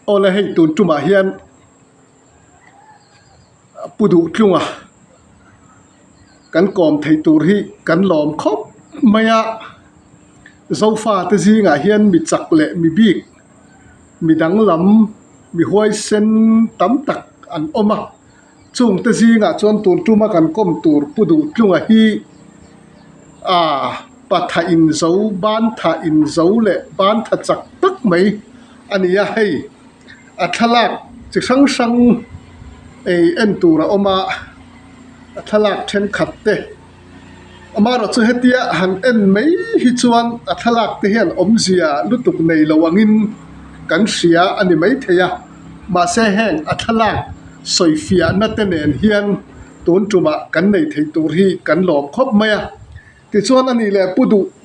o la hei tun tuma hian pudu tlunga kan kom thei tur hi kan lom khop maya zofa te zinga hian mi chak le mi bik mi dang lam mi huai sen tam tak an oma chung te zinga chuan tun tuma kan kom tur pudu tlunga hi patha in zo ban tha in zo le ban tha chak tak mai ania hei a thalak chi sang sang en tura oma a thalak then khat te amaro chu hetia han en mai hi chuan a thalak te hian om zia lutuk nei lawangin kan sia ani mai theya ma se hen a thalak soifia na te nen hian tun tuma kan nei thei tur hi kan lom khop maya ti chuan ani le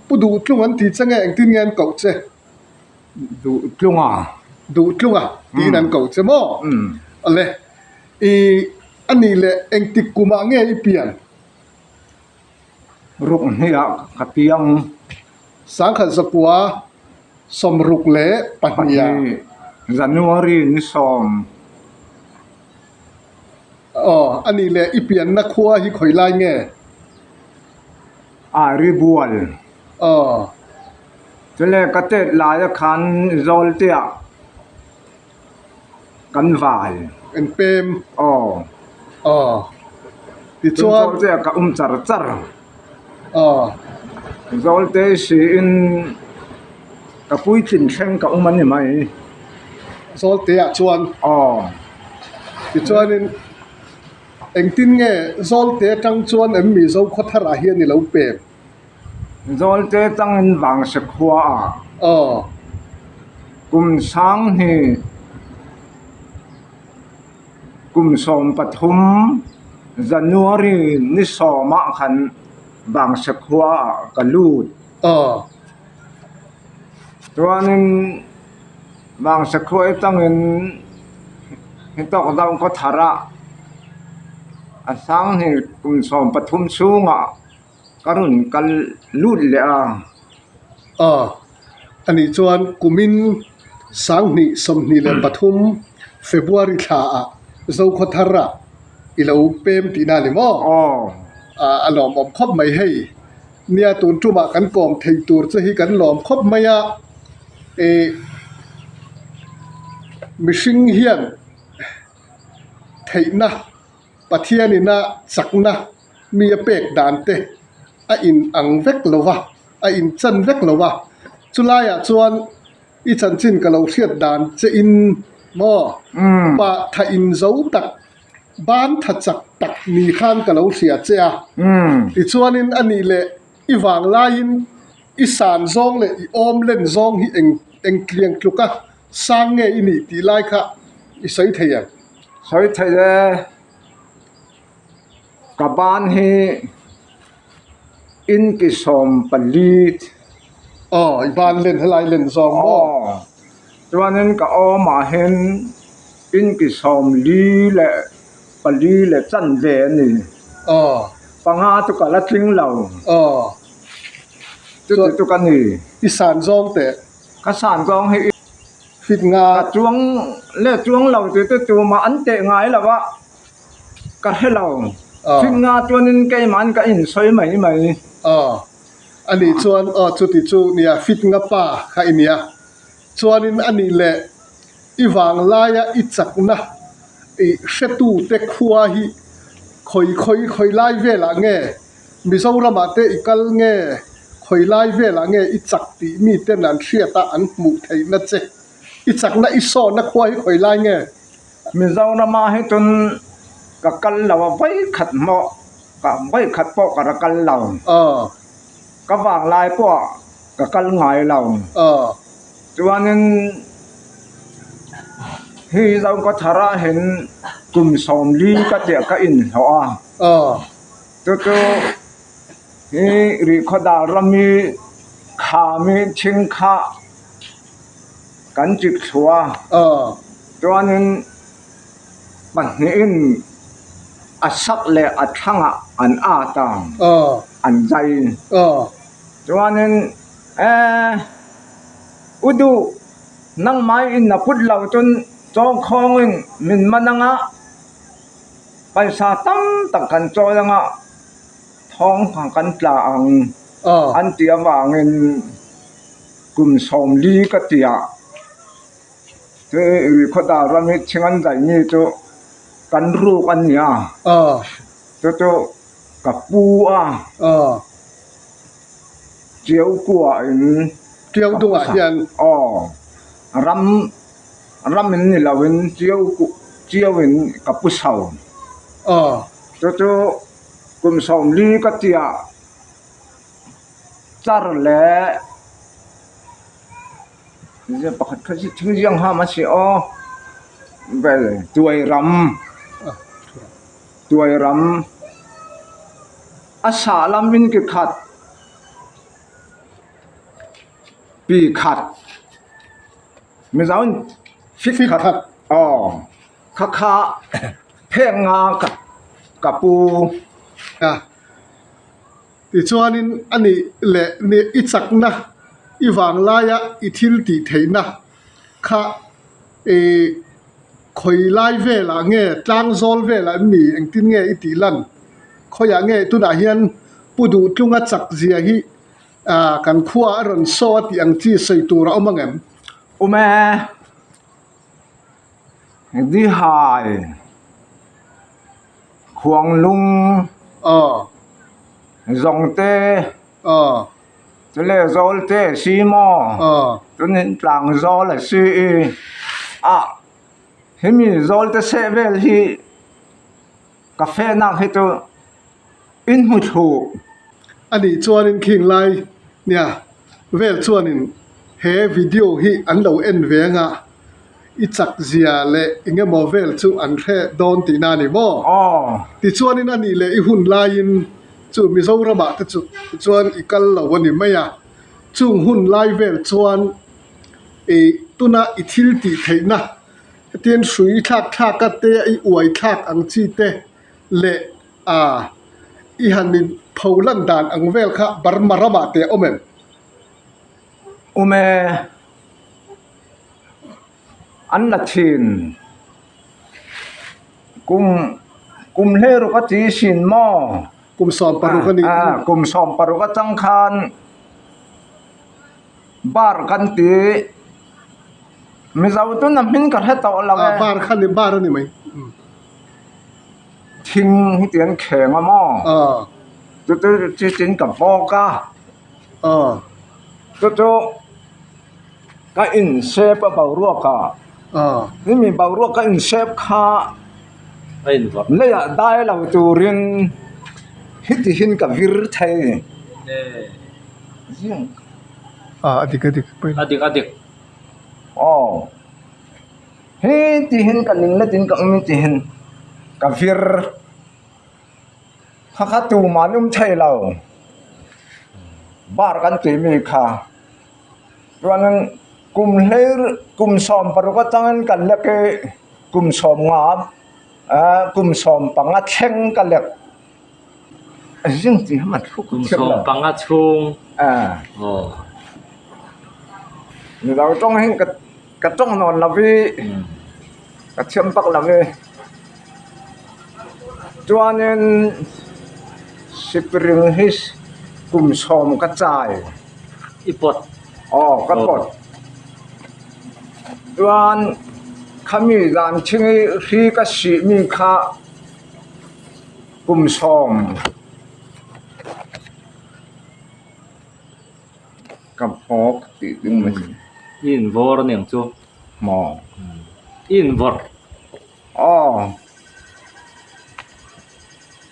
pudu tlungan ti change eng tin ngen ko che du tlunga ti nan ko che mo ale ani le eng ti kuma nge i pian ruk hnia kapiang sang kha zakua som ruk le pahnia January ni som ani le i pian na khua hi khoi lai nge ari bual chule katet la ya khan zol tia kan vai en pem ti chuan chuan te ka char zol te si in ka pui chin thleng ka ani mai zol te a chuan ti chuan in eng tin nge zol te tang chuan em mi zo khothara hian ni lo pem zol te tang in wang se khua kum sang hi kum som pathum January ni soma khan bang se khua ka lut chuanin bang se khua tang in hitok dang ko thara asang hi kum som pathum sunga karun kal lut le ani chuan kumin sang ni som ni le pathum February tha a zo khothara ilo pem ti na le mo alom om khop mai hei nia tun tuma kan kom thei tur che hi kan lom khop maya mishing hian theina pathiani na chakna mi a pek dan te a in ang vek lova a in chan vek lova chulaya chuan i chan chin ka lo hriat dan che in mo pa tha in zo tak ban tha chak tak ni khan ka lo hria che a ti chuanin ani le i wang lain i san zong le i om len zong hi eng kliang tluka sang nge ini ti lai kha i soi theian soi thele ka ban hi in ki som palit i ban len helai len zong mo chuanin ka ma hen in ki som li le pali le chan ve ni panga tu ka la tling lo tu ka ni i san zong te ka san zong hi fit nga chuang lo tu ma an te ngai la wa ka hello fit nga chuanin ke man ka in soi mai ani chuan chu ti chu nia fit nga pa kha inia chuanin ani le i wang laia i chakna i hretu te khua hi khoi lai vela nge Mizoram te i kal nge khoi lai vela nge i chak ti mi te nan hriata an mu thei na che i chakna i so na khua hi khoi lai nge Mizoram hi tun ka kal lawa vai khat mo ka vai khat po ka kal law ka wang lai po ka kal ngai law chuanin hi zong ko thara hen kum som li ka te ka in ho tu hi ri khoda rami kha mi ching kha kan chik chua chuanin ban ni in asak le athanga an ata an zai chuanin udu nang mai in na put lau chun cho khong in min mananga paisa tam tak kan cho langa thong phang kan tla ang an tia wangin kum som li ka tia te ri khoda rami chingan dai ni chu kan ru kan nia cho ka pu chiếu của chiếu đúng à hiện ram mình là bên chiếu bên cặp bút sầu cho cùng sầu ly cái tia char lẽ giờ bác cái gì thứ gì ha mà sẽ về tuổi ram asa lam bên cái khát bị khát mình giáo phích khát khá phèn ngà cà pu thì cho nên anh ấy lệ nè ít sắc na ít vàng lai á ít thiêu tỉ thấy na khá khơi lai về là nghe trang zol về là mì anh tin nghe ít tí lần khơi à nghe tôi đã hiện bù đủ chung á chắc gì hi kan khua ron so ti ang chi sei tu ra omangem ume di hai khuang lung dòng tê cho lẽ zol tê si mo cho nên làng zol là si thế mình zol tê sẽ về thì cà phê nào hết tôi in hụt hụ anh ấy cho nên kinh lai nè về cho nên he video hi anh lâu en về ngà ít chắc gì lệ nghe mò về chú anh he don tí na nè mò thì cho nên anh ấy lệ hun lai in chú mi sâu ra bạc chú cho anh ikal lâu anh mấy chú hun lai về cho anh tu na ít thiêu tí thấy na tiền suy thác cái tê uai thác ang chi tê lệ i hanin phaulan dan ang vel kha barmarama te omen an la thin kum le ro ka ti sin mo kum som paru ka ni kum som paru ka chang khan bar kan ti mi zau tu na min ka he to la bar khan ni bar ni mai thing hi tian kheng ma mo tôi chỉ chính cả vô cả tôi cái in shape bảo ruột cả nhưng mình bảo ruột cái in shape cả lấy à đai là tụ riêng hít thì hin cả vir thay riêng adik hít thì hin cả nín lấy tin cả mình thì hin cả vir khá tù mà nung chay lâu bar kan tì mi kha rồi kum som paru ka tangan kan lek kum som ngap kum som panga cheng kan lek riêng gì mà kum som panga chung người ta trong hình cái trong nón là vì cái chiêm bắc là vì cho nên Spring his kum som ka chai ipot ka pot tuan khami dan chingi ri ka si mi kha kum som ka pok ti ding ma in vor neng chu mo in vor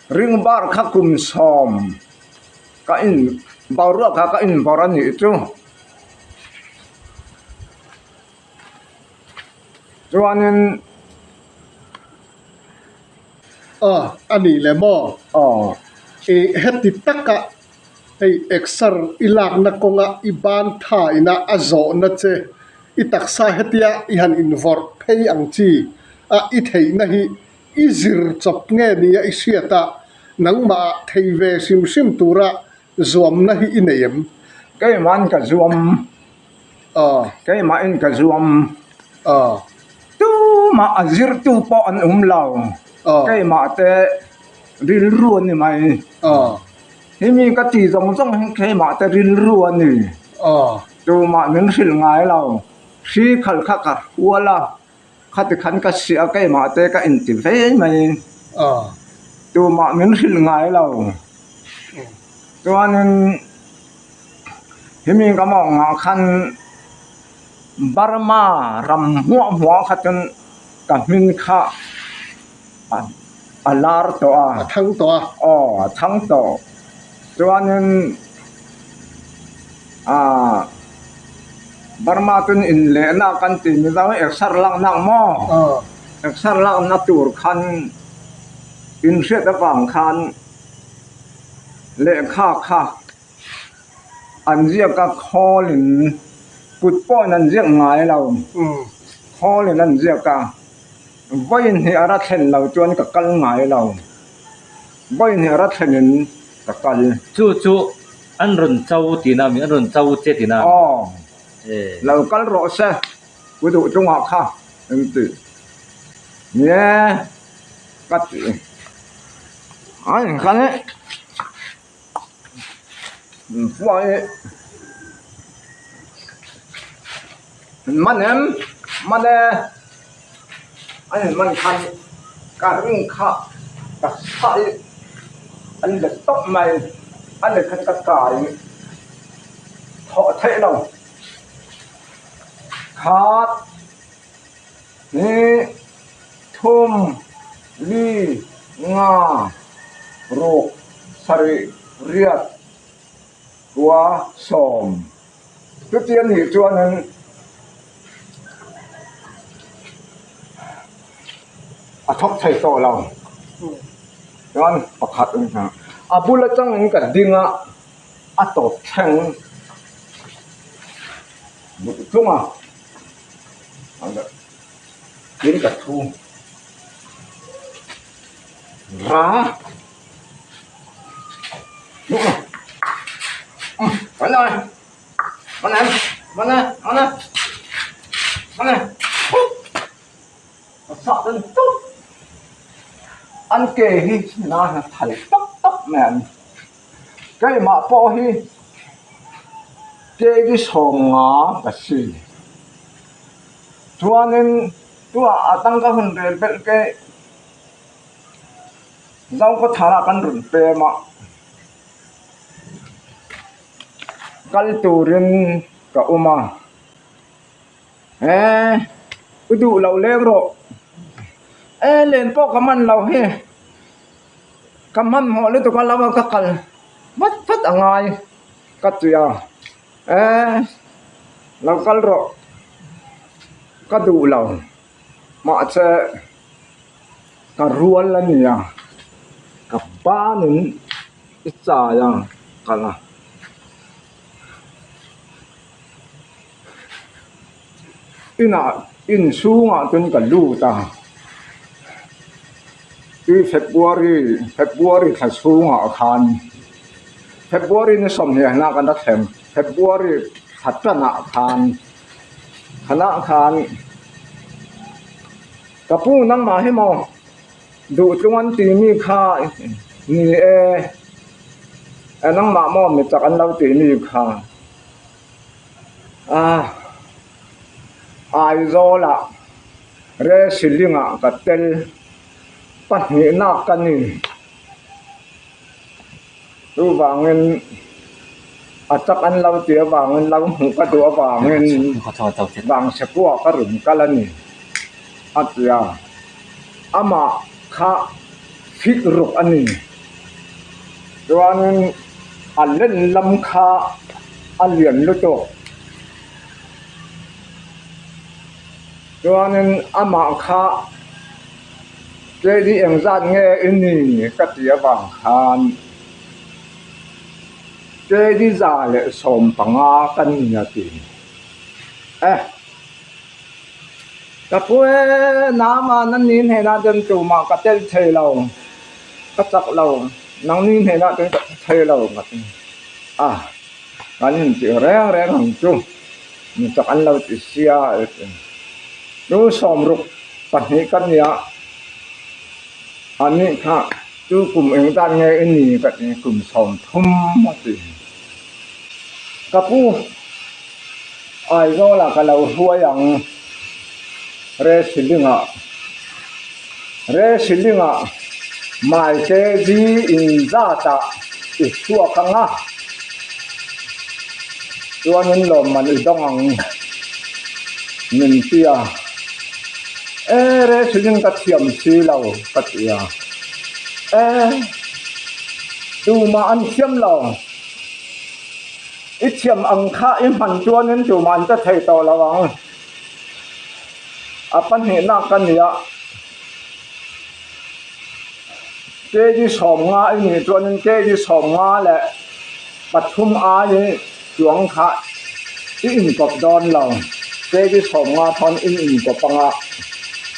ring bar kha kum som ka in bawra kha ka in bawra ni chu chuanin ani le mo heti taka ei exer ilak na konga iban tha ina azo na che itaksa hetia ihan invor phei ang chi i thei na hi izir chop nge ni a isiata nangma thei ve sim sim tura zuam na hi ineyem cái man ka zuam cái mà in cả zoom ờ tu mà azir tu po an lao cái mà te ril ruan ni mai hi mi ka ti zong zong cái mà te ril ruan ni tu mà min sil ngai lao si khal kha ka wala khát khăn ka sia cái mà te ka in ti ve mai tu mà min sil ngai lao tu anh hi mi ka ma nga khan Burma ram mua khatan kamin kha alar to a thang to chuanin Burma tun in le na kan ti mi daw exar lang nang mo exar lang na tur khan in set awang khan le kha an zia ka kholin cụt po nan ziak ngai lo kho le nan ziak ka voin he ara thlen lo chuan ka kal ngai lo voin he ara thlenin ka kal chu an run chau ti na mi an run chau che ti na lo kal ro se ku du chung ha kha em ti ye kat ai kan ne foi man anh man khăn cả rừng khá cả sai anh là tóc mày anh là khăn cả cải họ thế nào khát nè thum li nga rô sari riat qua sòm trước tiên thì cho nên thóc thầy to lòng, đó bậc hạt ứng hả? Bù la chăng những cái đinh tổ thành một chung đến cả thu rá, đúng không? Cái này, sợ đến tốt. Anh kể hi na thầy tóc mèn cái mà po hi cái sòng ngã cái gì cho nên tôi tăng các phần đề bên cái rau có thả ra căn rừng bề mà cái tủ rin cả oma cái tủ lâu lên rồi lên po kaman lâu he kaman họ lên tụi con lâu các cần mất phát ở ngoài các tụi lâu cái rồi các đủ lâu mà sẽ cả ruộng lên nhỉ cả ba nên ít dài à cả là in xuống tuần cả lũ ta February khai xuống khan February ni som he na kan da them February hatana khan kapu nang ma he mo du chungan ti mi kha ni nang ma mo mi tak an lau ti mi kha ai zo la re silinga ka tel pat ni na kan ni tu wangin atak an lau ti wangin lau hu ka tu wangin wang se pu ka rum kalani atya ama kha fit ruk ani wangin alen lam kha alian lu to wangin ama kha cái đi em ra nghe in nỉ các địa vàng khan cái đi ra lệ sòm bằng căn nhà tiền cái bữa nam mà năn nín hay là dân chủ mà cái tên thầy lâu cái chắc lâu năn nín hay là tên thầy lâu cái nhìn chỉ rẻ rẻ hàng chung ni tak an lo ti sia nu som ruk pahni kan ya ani kha tu kum eng tan nge ni ka ni kum som thum ma ti kapu ai go la ka lo hua yang re silinga mai te ji in za ta i suwa ka nga tuanin lo man i dong ang min tia re siling ka thiam si lo ka tia tu ma an thiam lo i thiam ang kha i man tuanin tu man ta thei to lawang apan he na kan ya ke ji som nga i ni tuanin ke ji som nga le pathum a ni chuang kha i in kop don lo ke ji som nga thon in kop panga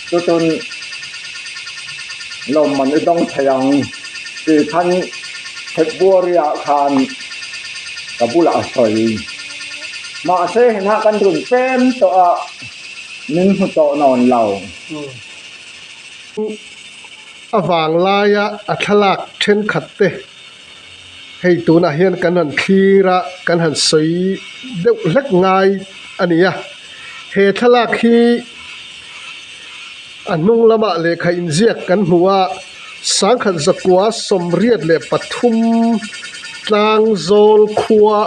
tu tun lom man i dong thayang ti than February khan kabula soi ma se na kan run pen to a nin hu to non lo avang laya athalak then khatte hei tuna hian kan han thira kan han soi deuh hlek ngai ania he thalak hi anung lama le kha inziak kan huwa sangkhat zakwa somriat le pathum tlang zol khuwa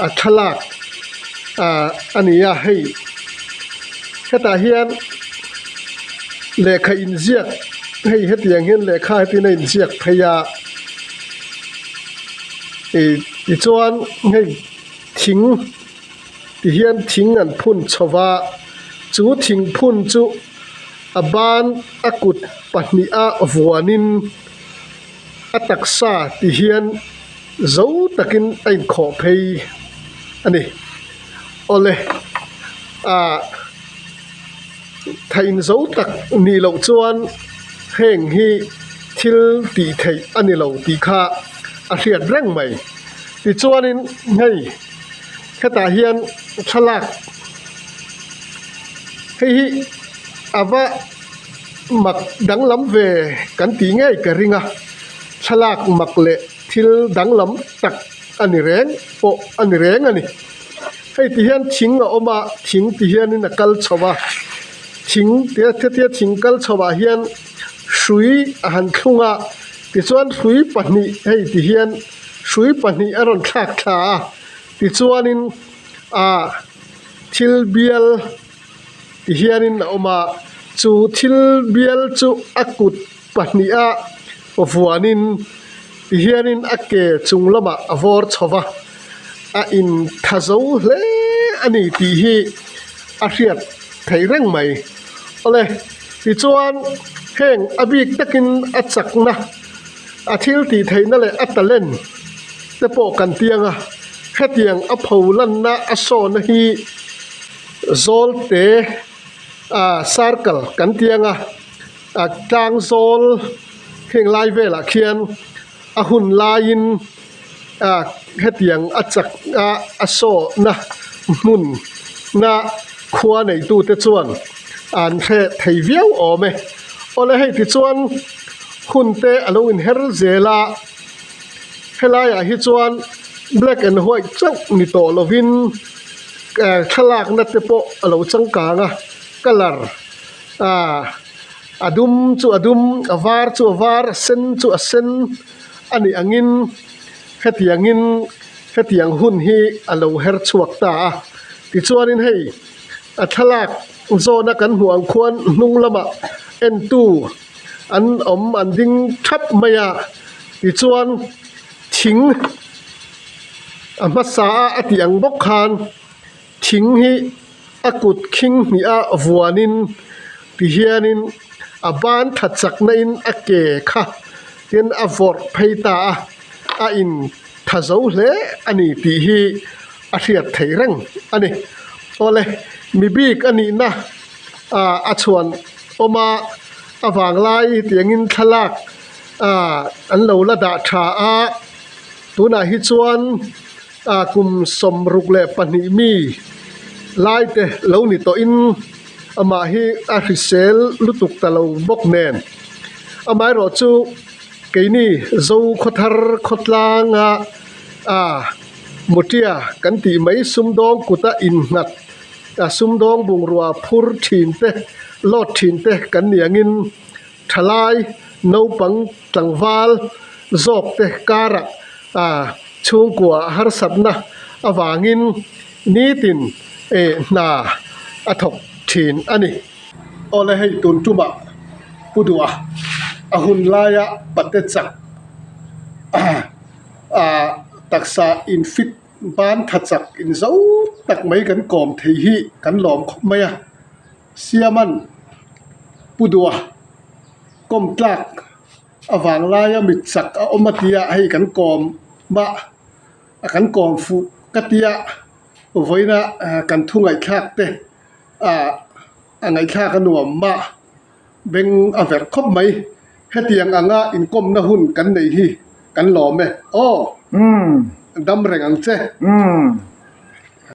a thalak ania hei heta hian le kha inziak hei hetiang hian le kha hetina inziak phaya i chuan hei thing ti hian thing an phun chowa chu thing phun chu aban akut pahnia vuanin ataksa ti hian zo takin ain kho phei ani ole thain zo tak ni lo chuan heng hi thil ti thei ani lo ti kha a hriat reng mai ti chuanin hei heta hian thalak hei ava mak danglam ve kan ti ngai ka ringa thalak mak le thil danglam tak ani reng po ani reng ani hei ti hian thing a oma thing ti hian in a kal chowa thing te thing kal chowa hian hrui a han thlunga ti chuan hrui pahnih hei ti hian hrui pahnih a ron thlak thla ti chuanin thil bial ti hianin a oma chu thil bial chu akut pahnia vuanin ti hianin a ke chunglama a vor chowa a in thazo hle ani ti hi a hriat thei reng mai ole ti chuan heng abik takin a chakna a thil ti theina le atalen te po kan tianga hetiang a pholan na a son hi zol te circle kan tianga tang zol heng lai vela khian a hun lain hetiang a chak a so na mun na khua nei tu te chuan an the thei viau ome ole hei ti chuan hun te alo in her zela helaya hi chuan black and white chang ni to lovin thalak na te po alo changkanga color adum chu adum avar chu avar sen chu a sen ani angin hetiang hun hi alo her chuak ta ti chuanin hei a thalak zona kan huang khuan hnung lama n2 an om an ding thap maya ti chuan thing a masa a tiang bok khan thing hi akut king ni a vuanin ti hianin a ban thachak na in a ke kha tin a vor pheita a in thazo hle ani ti hi a hriat thei reng ani ole mi bik ani na a chuan oma awang lai tiangin thalak an lo la da tha a tuna hi chuan กุมสมรุกเลปนิมีไล่เตเหล่านี้ตัวอินอามาฮีอาริเซลลุตุกตะเลวบกเนนอามาโรจูเกนี่โจขดทาร์ขดลางมุติยากันตีไม่ซุมดองกุตาอินนัดซุมดองบุงรัวพูรทินเตลอดทินเตกันเนียงินทลายนูปังตังวาลจอกเตการะช่วงกัวฮาร์สับนะอวางินนีตินนาอทกทินอันนี้โอเลให้ตุนจุบะปุดัวหุนลายะปัตเตจักตักษาอินฟิตบ้านทัดจักอินเจ้าตักไม่กันกอมเทียกันหลอมไม่เสียมันปุดัวก้มตลักอวางลายมิดสักอมติยาให้กันกอมมากันกอมฟุกติยาไว้นะกันทุ่งไอคากเตไอคากันหนวมมาเบ่งอเวรคบไหมให้เตียงอินก้มนะหุ่นกันในที่กันหลอมไหมดำแรงอังเจ